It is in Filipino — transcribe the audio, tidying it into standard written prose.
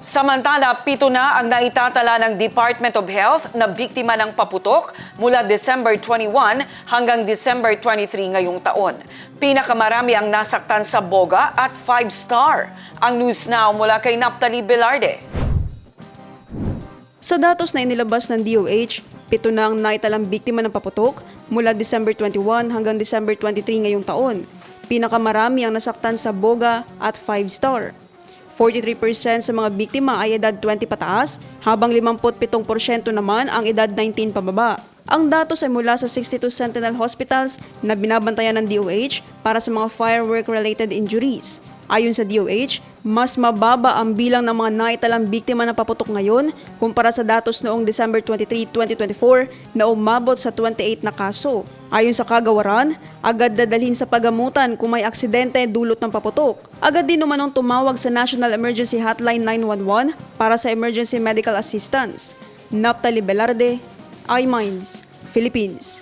Samantala, 7 na ang naitatala ng Department of Health na biktima ng paputok mula December 21 hanggang December 23 ngayong taon. Pinakamarami ang nasaktan sa Boga at 5-star. Ang News Now mula kay Naphtali Velarde. Sa datos na inilabas ng DOH, 7 na ang naitalang biktima ng paputok mula December 21 hanggang December 23 ngayong taon. Pinakamarami ang nasaktan sa Boga at 5-star. 43% sa mga biktima ay edad 20 pataas, habang 57% naman ang edad 19 pababa. Ang datos ay mula sa 62 Sentinel Hospitals na binabantayan ng DOH para sa mga firework-related injuries. Ayon sa DOH, mas mababa ang bilang ng mga naitalang biktima ng paputok ngayon kumpara sa datos noong December 23, 2024 na umabot sa 28 na kaso. Ayon sa kagawaran, agad dadalhin sa pagamutan kung may aksidente dulot ng paputok. Agad din umanong tumawag sa National Emergency Hotline 911 para sa emergency medical assistance. Naphtali Velarde, iMinds, Philippines.